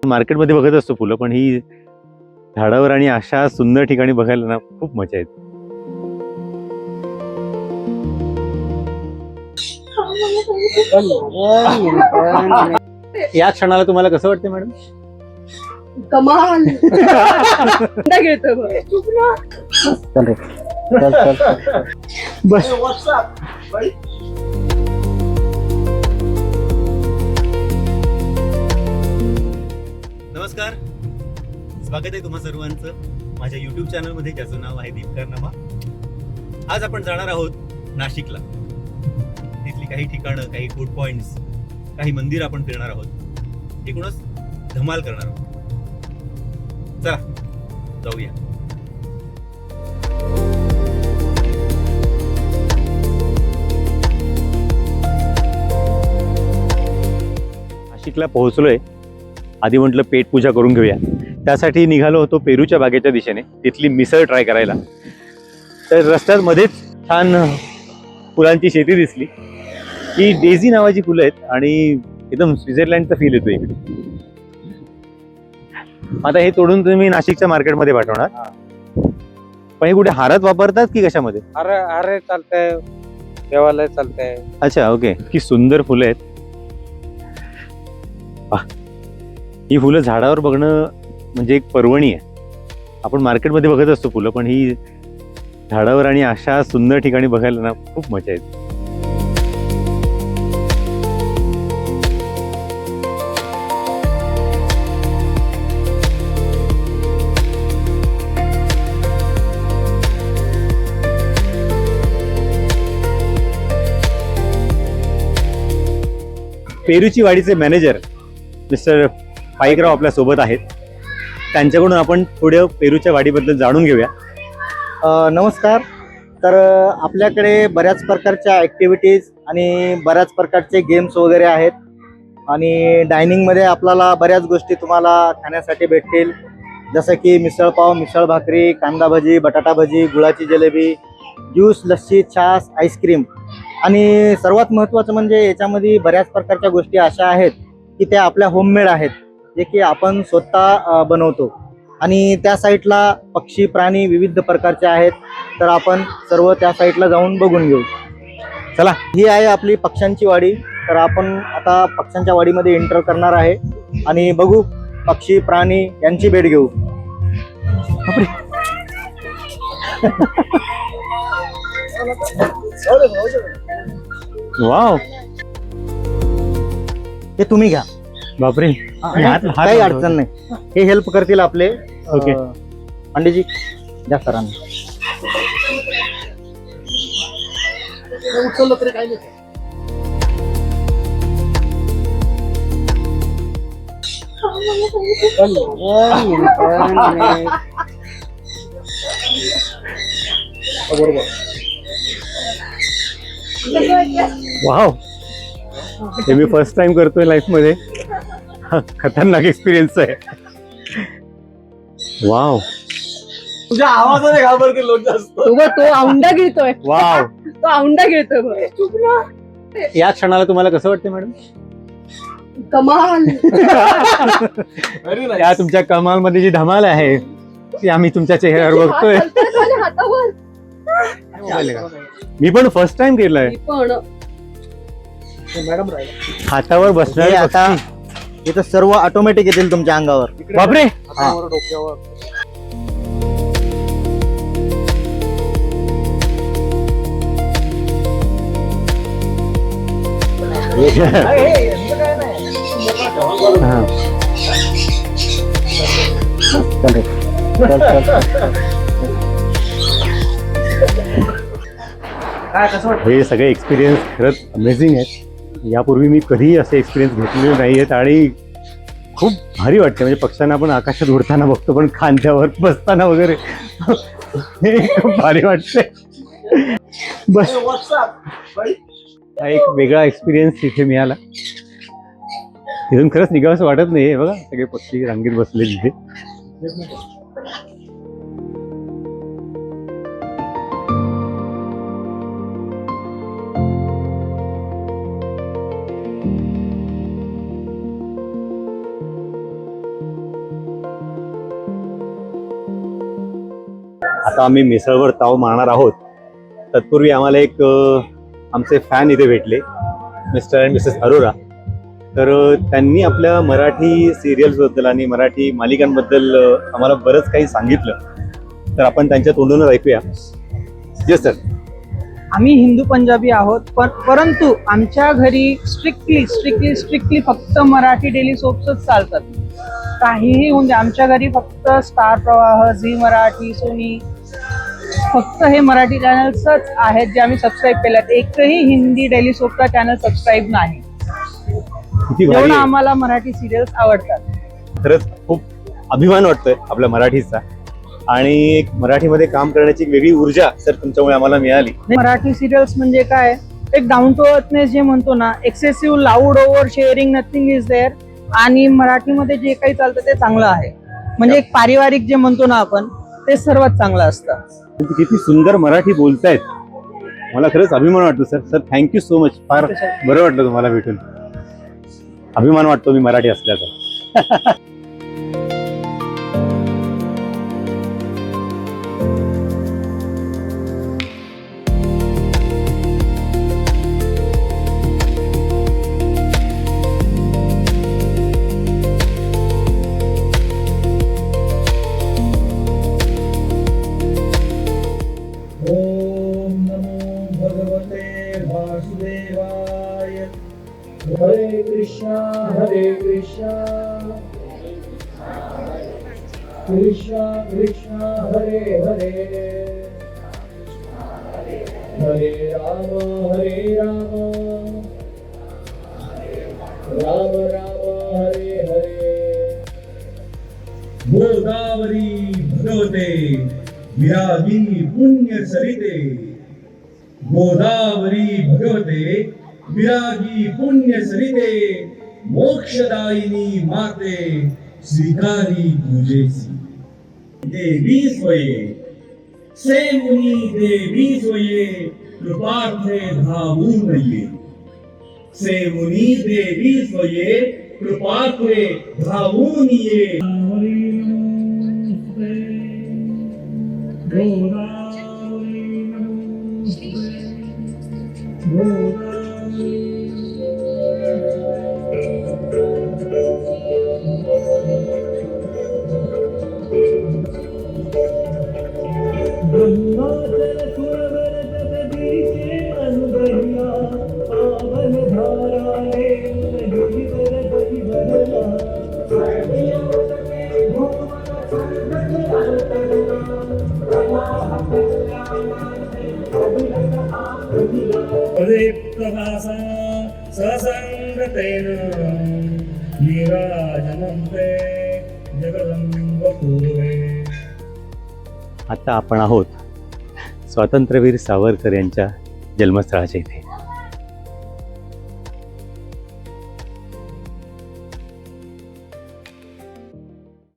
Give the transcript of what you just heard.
मार्केटमध्ये बघत असतो फुलं, पण ही झाडावर आणि अशा सुंदर ठिकाणी बघायला ना खूप मजा येते. या क्षणाला तुम्हाला कसं वाटतं मॅडम? कमाल घेतो बस नमस्कार, स्वागत आहे तुम्हा सर्वांचं माझ्या YouTube चॅनलमध्ये, ज्याचं नाव आहे दीपकारनामा. आज आपण जाणार आहोत नाशिकला. तिथली काही ठिकाणं, काही फूड पॉइंट्स, काही मंदिर आपण फिरणार आहोत. एकूणच धमाल करणार आहोत. चला जाऊया. नाशिकला पोहोचलोय. आधी म्हटलं पेट पूजा करून घेऊया. त्यासाठी निघालो होतो पेरूच्या बागेच्या दिशेने, तिथली मिसळ ट्राय करायला. तर रस्त्यात मध्येच छान फुलांची शेती दिसली. ही डेझी नावाची फुलं आहेत आणि एकदम स्वित्झर्लंडचा फील येतो इकडे. आता हे तोडून तुम्ही नाशिकच्या मार्केटमध्ये पाठवणार, पण हे कुठे हारात वापरतात की कशामध्ये? अरे चालतंय, देवाला चालतंय. अच्छा, ओके. की सुंदर फुलं आहेत. ही फुलं झाडावर बघणं म्हणजे एक पर्वणी आहे. आपण मार्केटमध्ये बघत असतो फुलं, पण ही झाडावर आणि अशा सुंदर ठिकाणी बघायला ना खूप मजा येते. पेरूची वाडीचे मॅनेजर मिस्टर पाईकराव आपल्या सोबत आहेत. त्यांच्याकडून आपण थोडं पेरूच्या वाडीबद्दल जाणून घेऊया. नमस्कार. तर आपल्याकडे बऱ्याच प्रकारच्या ॲक्टिव्हिटीज आणि बऱ्याच प्रकारचे गेम्स वगैरे आहेत. आणि डायनिंगमध्ये आपल्याला बऱ्याच गोष्टी तुम्हाला खाण्यासाठी भेटतील, जसं की मिसळपाव, मिसळ भाकरी, कांदा भजी, बटाटा भजी, गुळाची जलेबी, ज्यूस, लस्सी, छास, आईस्क्रीम. आणि सर्वात महत्त्वाचं म्हणजे याच्यामध्ये बऱ्याच प्रकारच्या गोष्टी अशा आहेत की त्या आपल्या होममेड आहेत, जे की आपण स्वतः बनवतो. आणि त्या साईडला पक्षी प्राणी विविध प्रकारचे आहेत, तर आपण सर्व त्या साईडला जाऊन बघून घेऊ. चला, ही आहे आपली पक्ष्यांची वाडी. तर आपण आता पक्ष्यांच्या वाडीमध्ये एंटर करणार आहे आणि बघू पक्षी प्राणी यांची भेट घेऊ. वाव, हे तुम्ही घ्या. बापरे. काही अडचण नाही, हे हेल्प करतील आपले. ओके. पंडितजी द्या सरांना. वाव, हे मी फर्स्ट टाइम करतोय लाईफ मध्ये. खतरनाक एक्सपिरियन्स आहे. वाव, तुझ्या आवाजाने घाबरते लोक जास्त. तो औंडा गिळतोय. वाव. तो औंडा गिळतोय. या क्षणाला तुम्हाला कसं वाटतं मॅडम? कमाल. या तुमच्या कमाल मध्ये जी धमाल आहे ती आम्ही तुमच्या चेहऱ्यावर बघतोय. हातावर मी पण फर्स्ट टाइम केलंय. पण हातावर बसणार. आता इथं सर्व ऑटोमॅटिक येतील तुमच्या अंगावर. बापरे. डोक्यावर हे सगळे एक्सपिरियन्स खरंच अमेझिंग आहेत. यापूर्वी मी कधीही असे एक्सपिरियन्स घेतलेले नाही आहेत आणि खूप भारी वाटते. म्हणजे पक्ष्यांना आपण आकाशात उडताना बघतो, पण खांद्यावर बसताना वगैरे खूप भारी वाटते. बस, हा एक वेगळा एक्सपिरियन्स इथे मिळाला. तिथून खरंच निघावंसं वाटत नाही. बघा सगळे पक्षी रांगेत बसले तिथे. आता आम्ही मिसळवर ताव मारणार आहोत. तत्पूर्वी आम्हाला एक आमचे फॅन इथे भेटले, मिस्टर अँड मिसेस अरोरा. तर त्यांनी आपल्या मराठी सिरियल्सबद्दल आणि मराठी मालिकांबद्दल आम्हाला बरंच काही सांगितलं. तर आपण त्यांच्या तोंडूनच ऐकूया. Yes sir. आम्ही हिंदू पंजाबी आहोत, पण परंतु आमच्या घरी स्ट्रिक्टली फक्त मराठी डेली सोप्सच चालतात. काहीही होऊन दे, आमच्या घरी फक्त स्टार प्रवाह, झी मराठी, सोनी, फक्त हे मराठी चॅनल्सच आहेत जे आम्ही सबस्क्राईब केल्यात. एकही हिंदी डेली सोपचा चॅनल सबस्क्राईब नाही. किती भारी एवढं आहे. आम्हाला मराठी सिरियल्स आवडतात. खरंच खूप अभिमान वाटतोय आपल्या मराठीचा. आणि एक मराठीमध्ये काम करण्याची एक वेगळी ऊर्जा सर तुमच्यामुळे आम्हाला मिळाली. मराठी सिरियल्स म्हणजे काय, एक डाऊन टू अर्थनेस जे म्हणतो ना, excessive loud oversharing nothing is there. आणि मराठीमध्ये जे काही चालतं ते चांगलं आहे. म्हणजे एक पारिवारिक जे म्हणतो ना आपण, ते सर्वात चांगलं असतं. तुम्ही किती सुंदर मराठी बोलतायत, मला खरंच अभिमान वाटतो sir. Sir thank you so much. फार बरं वाटलं तुम्हाला भेटून. अभिमान वाटतो मी मराठी असल्याचा. ओम नमो भगवते वासुदेवाय. हरे कृष्णा कृष्णा कृष्णा हरे हरे, हरे राम राम राम हरे हरे. गोदावरी भगवते विरागी पुण्य सरिते. गोदावरी भगवते विरागी पुण्य सरिते. मोक्षदायिनी माते स्वीकारी पूजेसी. देवी स्वये से मुनी देवी स्वये, कृपार्थे धावून ये. से मुनी देवी स्वये, कृपार्थे धावून ये. प्रभासा ससंगतेन नीराजनन्ते जगदम्बपूर्वे. आता आपण आहोत स्वातंत्र्यवीर सावरकर यांच्या जन्मस्थळाच्या इथे.